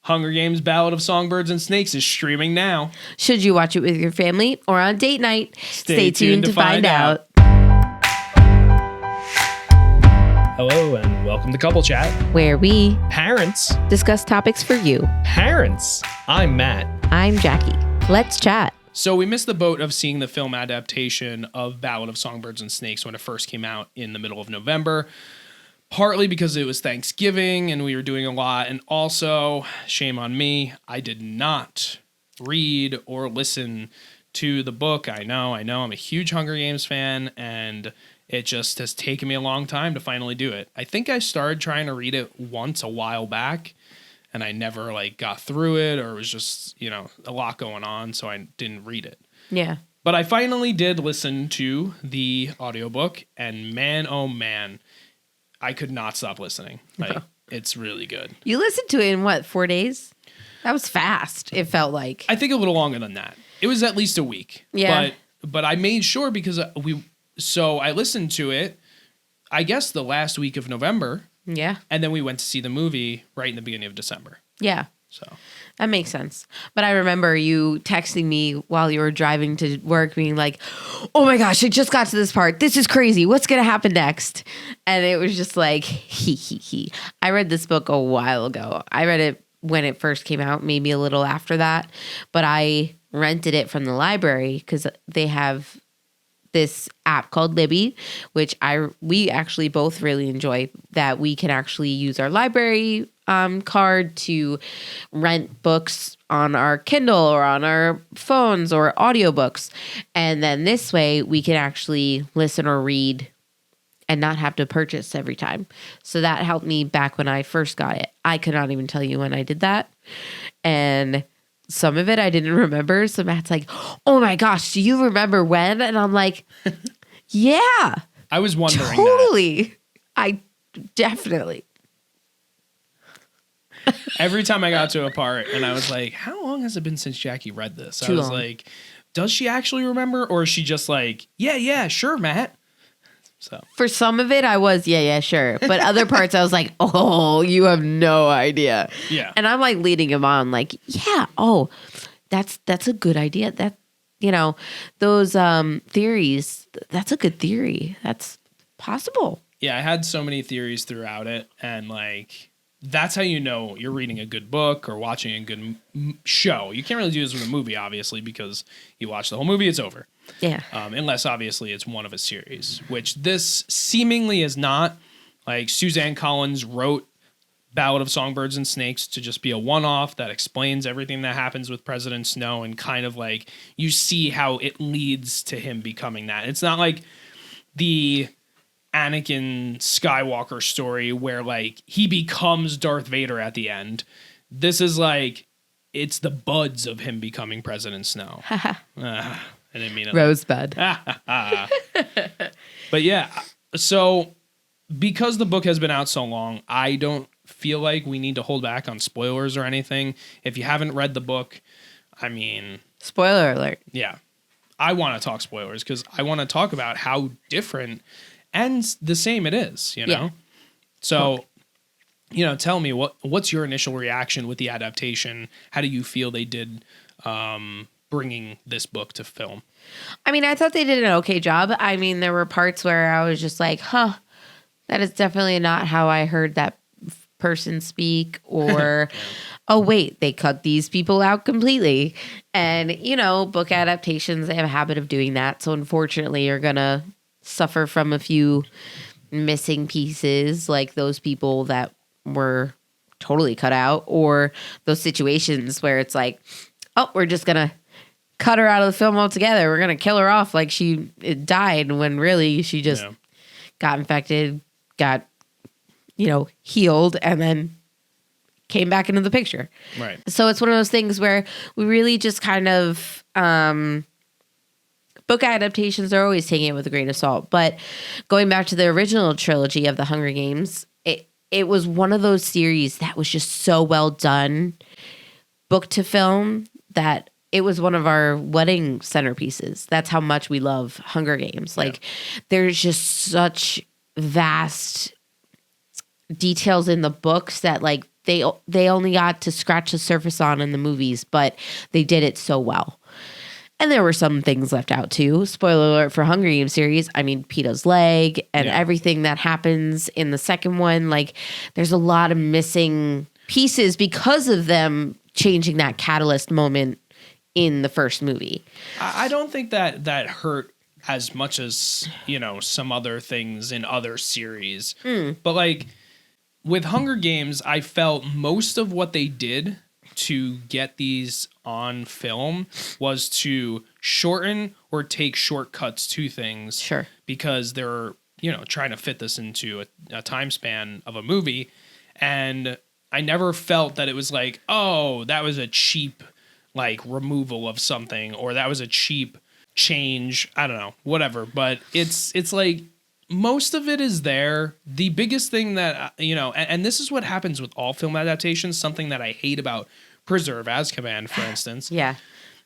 Hunger Games Ballad of Songbirds and Snakes is streaming now. Should you watch it with your family or on date night? Stay tuned to find out. Hello and welcome to Couple Chat. Where we Parents. discuss topics for you. Parents. I'm Matt. I'm Jackie. Let's chat. So we missed the boat of seeing the film adaptation of Ballad of Songbirds and Snakes when it first came out in the middle of November. Partly because it was Thanksgiving and we were doing a lot. And also, shame on me, I did not read or listen to the book. I know. I'm a huge Hunger Games fan and it just has taken me a long time to finally do it. I think I started trying to read it once a while back and I never got through it, or it was just, a lot going on. So I didn't read it. Yeah. But I finally did listen to the audiobook and man, oh man, I could not stop listening. It's really good. You listened to it in what, 4 days? That was fast, it felt like. I think a little longer than that. It was at least a week. Yeah. But I made sure because I listened to it, I guess the last week of November. Yeah. And then we went to see the movie right in the beginning of December. Yeah. So that makes sense. But I remember you texting me while you were driving to work being like, oh my gosh, I just got to this part. This is crazy. What's going to happen next? And it was just like, he. I read this book a while ago. I read it when it first came out, maybe a little after that. But I rented it from the library because they have this app called Libby, which we actually both really enjoy, that we can actually use our library card to rent books on our Kindle or on our phones or audiobooks. And then this way we can actually listen or read and not have to purchase every time. So that helped me back when I first got it. I could not even tell you when I did that. And some of it I didn't remember. So Matt's like, oh my gosh, do you remember when? And I'm like, yeah. I was wondering totally. that. I definitely. Every time I got to a part and I was like, how long has it been since Jackie read this? Too I was long. like, does she actually remember? Or is she just like, yeah, sure, Matt. So For some of it, I was, yeah, sure. But other parts, I was like, oh, you have no idea. Yeah. And I'm like leading him on, like, yeah, oh, that's a good idea. That, those theories, that's a good theory. That's possible. Yeah, I had so many theories throughout it. And that's how you know you're reading a good book or watching a good show. You can't really do this with a movie, obviously, because you watch the whole movie, it's over. Yeah. Unless, obviously, it's one of a series, which this seemingly is not. Suzanne Collins wrote Ballad of Songbirds and Snakes to just be a one-off that explains everything that happens with President Snow and kind of you see how it leads to him becoming that. It's not like the Anakin Skywalker story where he becomes Darth Vader at the end. This is it's the buds of him becoming President Snow. I didn't mean it. Rosebud. But yeah, so because the book has been out so long, I don't feel like we need to hold back on spoilers or anything. If you haven't read the book, Spoiler alert. Yeah, I want to talk spoilers because I want to talk about how different and the same it is, Yeah. So, tell me what's your initial reaction with the adaptation? How do you feel they did bringing this book to film? I thought they did an okay job. There were parts where I was just like, that is definitely not how I heard that person speak, or, oh, wait, they cut these people out completely. And, book adaptations, they have a habit of doing that. So unfortunately, you're going to suffer from a few missing pieces, like those people that were totally cut out, or those situations where it's like, oh, we're just going to cut her out of the film altogether. We're going to kill her off like she died when really she just got infected, got, healed, and then came back into the picture. Right. So it's one of those things where we really just kind of, book adaptations are always taking it with a grain of salt. But going back to the original trilogy of the Hunger Games, it was one of those series that was just so well done, book to film, that it was one of our wedding centerpieces. That's how much we love Hunger Games. There's just such vast details in the books that they only got to scratch the surface on in the movies, but they did it so well. And there were some things left out too. Spoiler alert for Hunger Games series. I mean, Peeta's leg and everything that happens in the second one. Like, there's a lot of missing pieces because of them changing that catalyst moment in the first movie. I don't think that hurt as much as, some other things in other series. But like with Hunger Games, I felt most of what they did to get these on film was to shorten or take shortcuts to things. Sure. Because they're, trying to fit this into a time span of a movie. And I never felt that it was like, oh, that was a cheap, like, removal of something, or that was a cheap change. I don't know, whatever. But it's like, most of it is there. The biggest thing that, and this is what happens with all film adaptations, something that I hate about Preserve Azkaban, for instance. Yeah.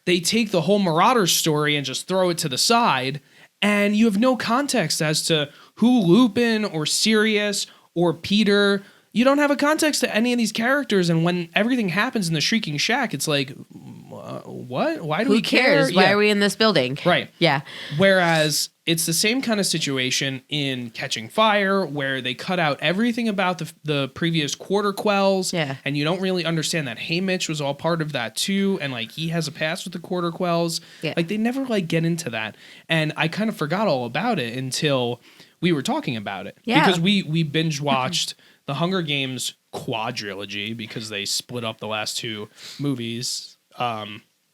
They take the whole Marauders story and just throw it to the side, and you have no context as to who Lupin or Sirius or Peter. You don't have a context to any of these characters, and when everything happens in the Shrieking Shack, it's like, what? Why do we care? Who cares? Why are we in this building? Right. Yeah. Whereas it's the same kind of situation in Catching Fire, where they cut out everything about the previous Quarter Quells, and you don't really understand that Haymitch was all part of that too, and like he has a past with the Quarter Quells. Yeah. Like they never like get into that, and I kind of forgot all about it until we were talking about it. Yeah. Because we binge watched the Hunger Games quadrilogy because they split up the last two movies.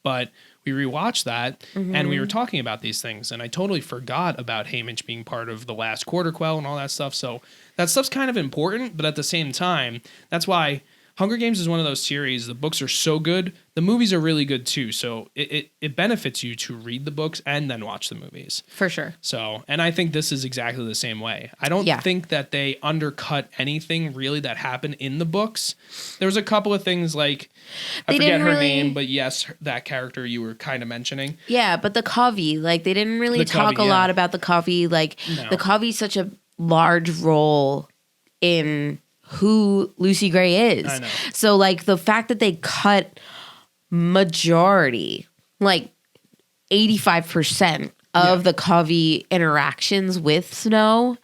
But we rewatched that and we were talking about these things, and I totally forgot about Haymitch being part of the last Quarter Quell and all that stuff. So that stuff's kind of important, but at the same time, that's why Hunger Games is one of those series. The books are so good. The movies are really good too. So it benefits you to read the books and then watch the movies. For sure. So, and I think this is exactly the same way. I don't think that they undercut anything really that happened in the books. There was a couple of things like, I forget her name, but yes, that character you were kind of mentioning. Yeah, but the Covey, like they didn't really talk a lot about the Covey. Like the Covey's such a large role in who Lucy Gray is. I know. So like the fact that they cut majority, like 85% of the Covey interactions with Snow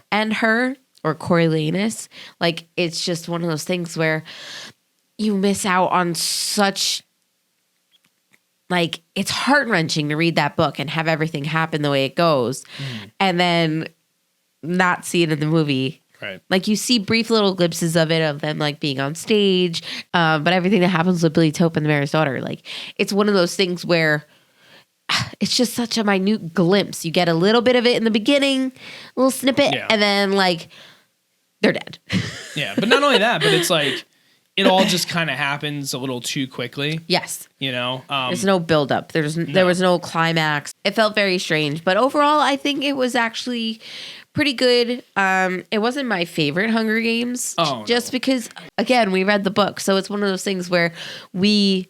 and her or Coriolanus, like it's just one of those things where you miss out on such, like, it's heart-wrenching to read that book and have everything happen the way it goes and then not see it in the movie. Right. Like you see brief little glimpses of it, of them like being on stage, but everything that happens with Billy Tope and the Mayor's Daughter, like it's one of those things where it's just such a minute glimpse. You get a little bit of it in the beginning, a little snippet, and then like they're dead. Yeah, but not only that, but it's like it all just kind of happens a little too quickly. Yes. There's no buildup. There was no climax. It felt very strange, but overall, I think it was actually pretty good. It wasn't my favorite Hunger Games, because, again, we read the book, so it's one of those things where we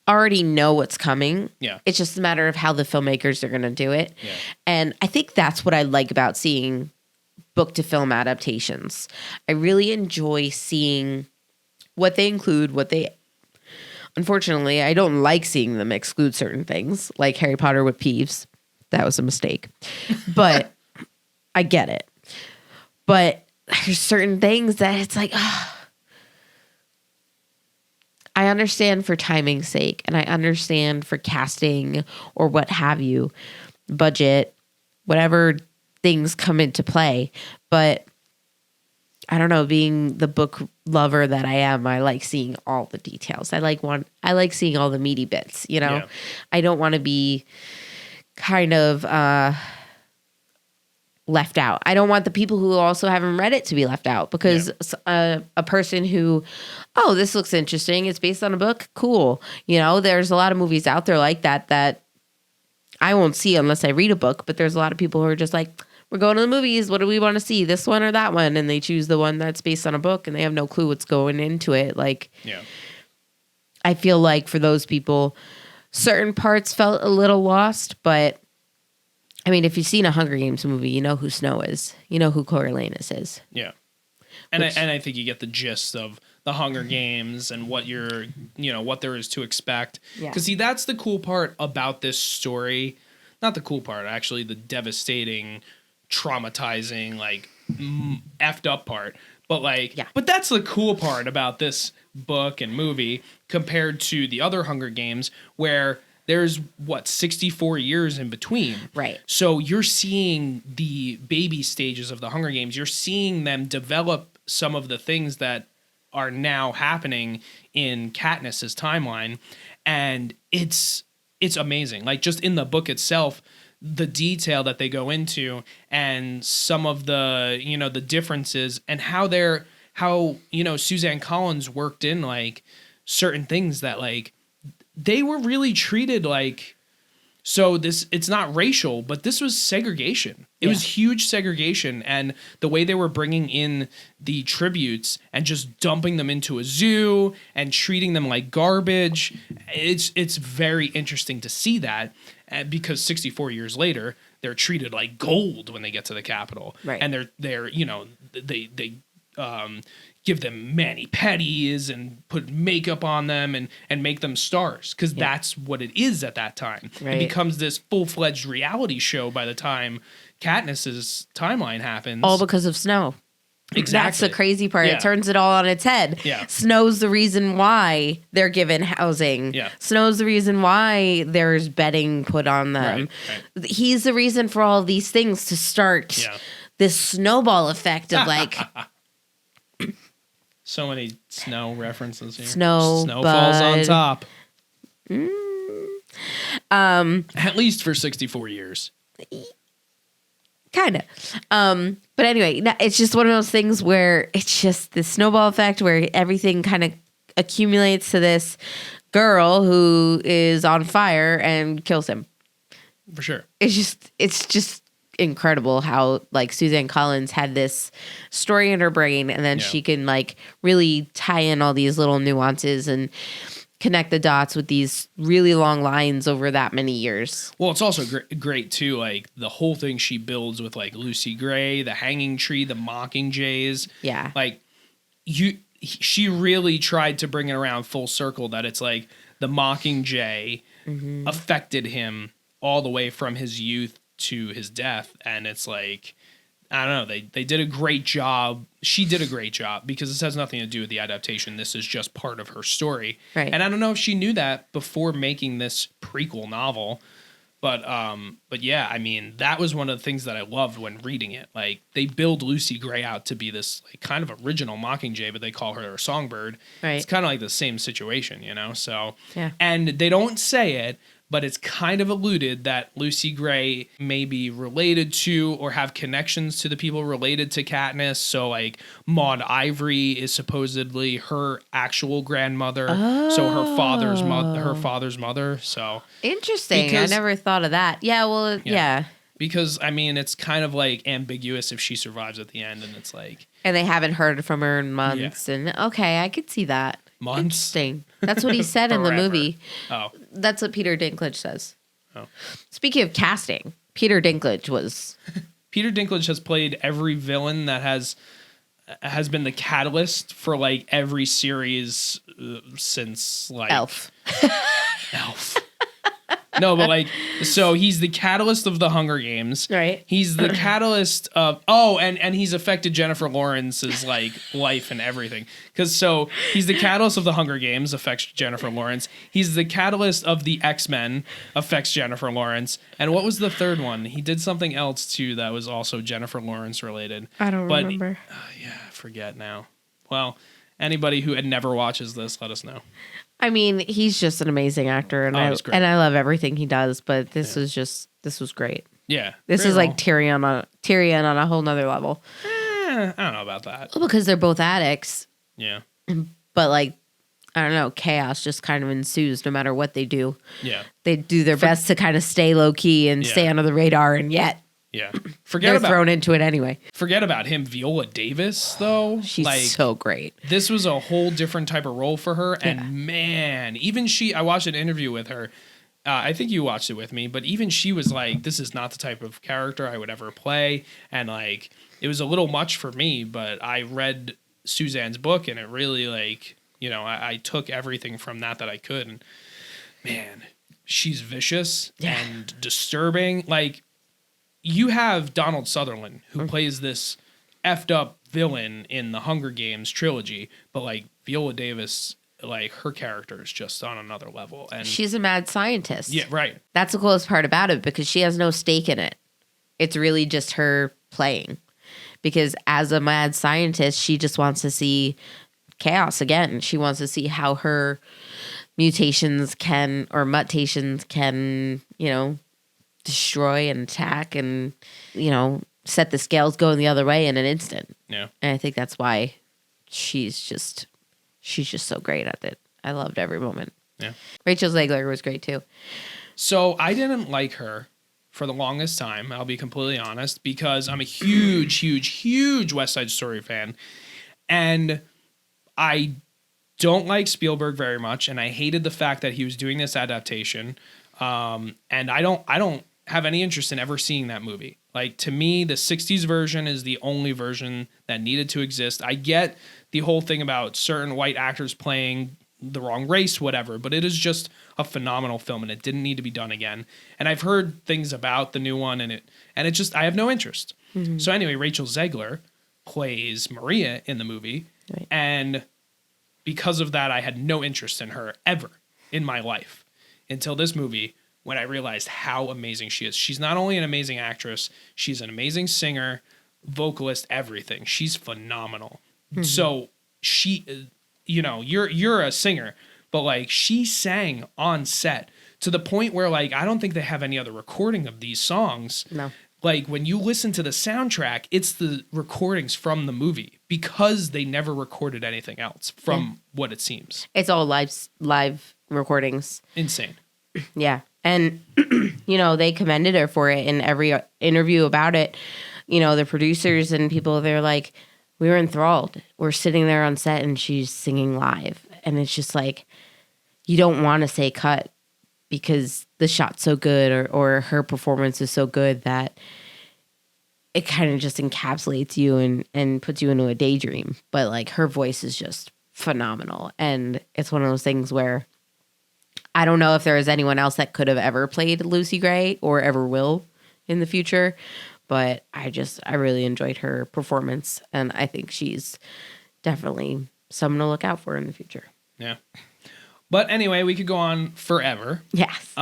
already know what's coming. Yeah. It's just a matter of how the filmmakers are going to do it. Yeah. And I think that's what I like about seeing book to film adaptations. I really enjoy seeing what they include, unfortunately, I don't like seeing them exclude certain things, like Harry Potter with Peeves. That was a mistake. But I get it. But there's certain things that it's like, I understand for timing's sake, and I understand for casting or what have you, budget, whatever things come into play. But I don't know, being the book lover that I am, I like seeing all the details. I like seeing all the meaty bits, Yeah. I don't want to be kind of left out. I don't want the people who also haven't read it to be left out, because a person who, this looks interesting, it's based on a book, cool. There's a lot of movies out there like that I won't see unless I read a book, but there's a lot of people who are just like, we're going to the movies, what do we want to see, this one or that one? And they choose the one that's based on a book, and they have no clue what's going into it. Like, I feel like for those people, certain parts felt a little lost, but I mean, if you've seen a Hunger Games movie, you know who Snow is. You know who Coriolanus is. Yeah. And I think you get the gist of the Hunger Games and what what there is to expect. Yeah. Because see, that's the cool part about this story. Not the cool part, actually, the devastating, traumatizing, like effed up part. But but that's the cool part about this book and movie compared to the other Hunger Games, where there's 64 years in between. Right. So you're seeing the baby stages of the Hunger Games. You're seeing them develop some of the things that are now happening in Katniss's timeline, and it's amazing. Like, just in the book itself, the detail that they go into and some of the, the differences and how Suzanne Collins worked in like certain things that like they were really treated like, so it's not racial, but this was segregation. It was huge segregation, and the way they were bringing in the tributes and just dumping them into a zoo and treating them like garbage. It's very interesting to see that, because 64 years later, they're treated like gold when they get to the Capitol. Right. And they're they give them mani-pedis and put makeup on them and make them stars, because that's what it is at that time. Right. It becomes this full-fledged reality show by the time Katniss's timeline happens. All because of snow. Exactly. That's the crazy part. Yeah. It turns it all on its head. Yeah. Snow's the reason why they're given housing. Yeah. Snow's the reason why there's bedding put on them. Right. He's the reason for all of these things to start this snowball effect of like so many snow references here. Snow falls on top. Mm. At least for 64 years. Kind of. But anyway, it's just one of those things where it's just the snowball effect where everything kind of accumulates to this girl who is on fire and kills him. For sure. It's just incredible how like Suzanne Collins had this story in her brain, and then she can like really tie in all these little nuances and connect the dots with these really long lines over that many years. Well, it's also great too, like the whole thing she builds with like Lucy Gray, the hanging tree, the mockingjays. Yeah. Like she really tried to bring it around full circle, that it's like the mockingjay affected him all the way from his youth to his death. And it's like, I don't know, they did a great job. She did a great job, because this has nothing to do with the adaptation. This is just part of her story. Right. And I don't know if she knew that before making this prequel novel. But yeah, I mean, that was one of the things that I loved when reading it. Like, they build Lucy Gray out to be this like kind of original Mockingjay, but they call her a songbird. Right. It's kind of like the same situation, So, yeah. And they don't say it, but it's kind of alluded that Lucy Gray may be related to or have connections to the people related to Katniss. So, like, Maud Ivory is supposedly her actual grandmother. So her father's mother. So Interesting. I never thought of that. Yeah, well, yeah. Because, I mean, it's kind of, like, ambiguous if she survives at the end, and it's like... And they haven't heard from her in months. Yeah. And, okay, I could see that. Months? Interesting. That's what he said in the movie. Oh. That's what Peter Dinklage says. Oh. Speaking of casting, Peter Dinklage was... Peter Dinklage has played every villain that has been the catalyst for, like, every series since, like... Elf. No, but like, so he's the catalyst of the Hunger Games. Right. He's the catalyst of, and he's affected Jennifer Lawrence's like life and everything. So he's the catalyst of the Hunger Games, affects Jennifer Lawrence. He's the catalyst of the X-Men, affects Jennifer Lawrence. And what was the third one? He did something else too that was also Jennifer Lawrence related. I don't remember. Yeah, I forget now. Well, anybody who never watches this, let us know. I mean, he's just an amazing actor, and he's great. I love everything he does. But this was great. Yeah, This is like Tyrion on a whole nother level. I don't know about that. Well, because they're both addicts, Yeah, but like, I don't know, chaos just kind of ensues no matter what they do. yeah, They do their best to kind of stay low key and stay under the radar, and yet yeah. they're thrown into it anyway. Forget about him. Viola Davis, though. She's like, so great. This was a whole different type of role for her. And man, even I watched an interview with her. I think you watched it with me, but even she was like, this is not the type of character I would ever play. And like, it was a little much for me, but I read Suzanne's book, and it really like, I took everything from that I could, and man, she's vicious and disturbing. Like, you have Donald Sutherland, who plays this effed up villain in the Hunger Games trilogy, but like Viola Davis, like her character is just on another level, and she's a mad scientist. Yeah, right. That's the coolest part about it, because she has no stake in it. It's really just her playing, because as a mad scientist, she just wants to see chaos again. She wants to see how her mutations can destroy and attack and, set the scales going the other way in an instant. Yeah. And I think that's why she's just so great at it. I loved every moment. Yeah. Rachel Zegler was great too. So I didn't like her for the longest time, I'll be completely honest, because I'm a huge, huge, huge West Side Story fan. And I don't like Spielberg very much, and I hated the fact that he was doing this adaptation. And I don't have any interest in ever seeing that movie. Like, to me, the 60s version is the only version that needed to exist. I get the whole thing about certain white actors playing the wrong race, whatever, but it is just a phenomenal film, and it didn't need to be done again. And I've heard things about the new one, and it just, I have no interest. Mm-hmm. So anyway, Rachel Zegler plays Maria in the movie, right. And because of that, I had no interest in her ever in my life until this movie, when I realized how amazing she is. She's not only an amazing actress, she's an amazing singer, vocalist, everything. She's phenomenal. Mm-hmm. So she, you're a singer, but like, she sang on set to the point where, like, I don't think they have any other recording of these songs. No. Like, when you listen to the soundtrack, it's the recordings from the movie, because they never recorded anything else from what it seems. It's all live recordings. Insane. Yeah. And, they commended her for it in every interview about it. The producers and people, they're like, we were enthralled. We're sitting there on set and she's singing live. And it's just like, you don't want to say cut, because the shot's so good or her performance is so good that it kind of just encapsulates you and puts you into a daydream. But like, her voice is just phenomenal. And it's one of those things where I don't know if there is anyone else that could have ever played Lucy Gray or ever will in the future, but I really enjoyed her performance, and I think she's definitely someone to look out for in the future. Yeah. But anyway, we could go on forever. Yes.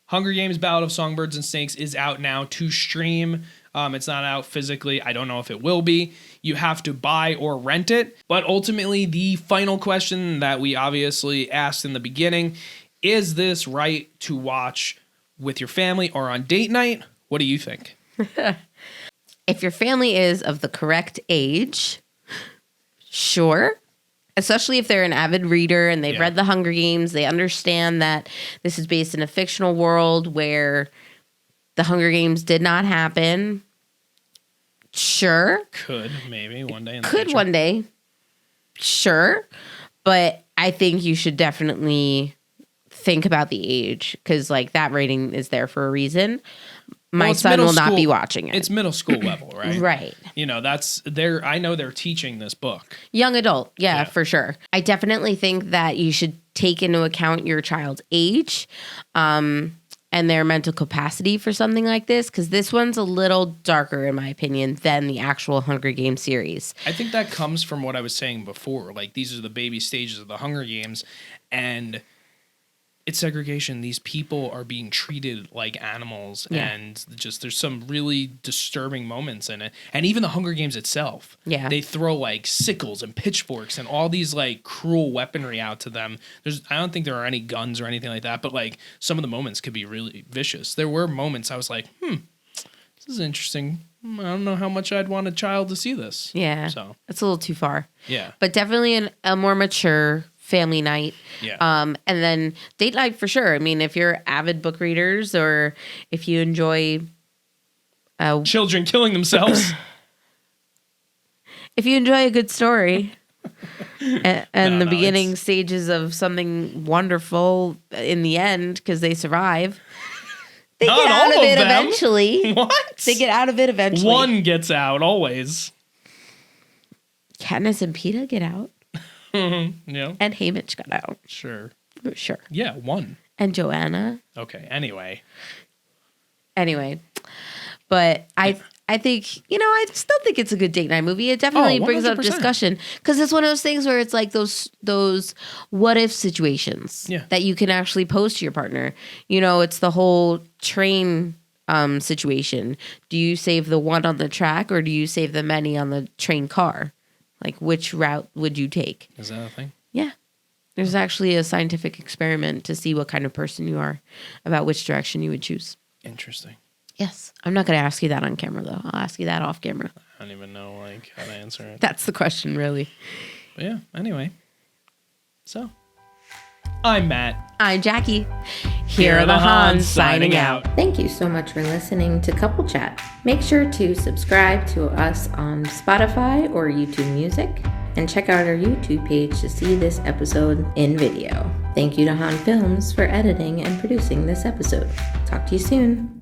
Hunger Games Ballad of Songbirds and Snakes is out now to stream. It's not out physically. I don't know if it will be. You have to buy or rent it. But ultimately, the final question that we obviously asked in the beginning, is this right to watch with your family or on date night? What do you think? If your family is of the correct age, sure. Especially if they're an avid reader and they've read The Hunger Games, they understand that this is based in a fictional world where the Hunger Games did not happen. Sure. Could, maybe, one day in the future. Could one day. Sure. But I think you should definitely think about the age, because like, that rating is there for a reason. My son will not be watching it. It's middle school level, right? Right. I know they're teaching this book. Young adult, yeah, for sure. I definitely think that you should take into account your child's age and their mental capacity for something like this, because this one's a little darker, in my opinion, than the actual Hunger Games series. I think that comes from what I was saying before. Like, these are the baby stages of the Hunger Games, and it's segregation. These people are being treated like animals, and just there's some really disturbing moments in it. And even the Hunger Games itself, they throw like sickles and pitchforks and all these like cruel weaponry out to them. I don't think there are any guns or anything like that, but like, some of the moments could be really vicious. There were moments I was like, this is interesting. I don't know how much I'd want a child to see this. Yeah, so it's a little too far. Yeah, but definitely a more mature family night. Yeah. And then date night for sure. I mean, if you're avid book readers, or if you enjoy children killing themselves, if you enjoy a good story and the beginning stages of something wonderful in the end, because they survive. They get out of it eventually. What? They get out of it eventually. One gets out always. Katniss and Peeta get out. Yeah. And Haymitch got out. Sure. Sure. Yeah, one. And Joanna. Okay, anyway. But I think, I still think it's a good date night movie. It definitely brings up 100%. discussion because it's one of those things where it's like those what if situations that you can actually pose to your partner. It's the whole train situation. Do you save the one on the track or do you save the many on the train car? Like, which route would you take? Is that a thing? Yeah. There's actually a scientific experiment to see what kind of person you are about which direction you would choose. Interesting. Yes. I'm not going to ask you that on camera, though. I'll ask you that off camera. I don't even know how to answer it. That's the question, really. But yeah, anyway. So, I'm Matt. I'm Jackie. Here are the Hahns signing out. Thank you so much for listening to Couple Chat. Make sure to subscribe to us on Spotify or YouTube Music, and check out our YouTube page to see this episode in video. Thank you to Hahn Films for editing and producing this episode. Talk to you soon.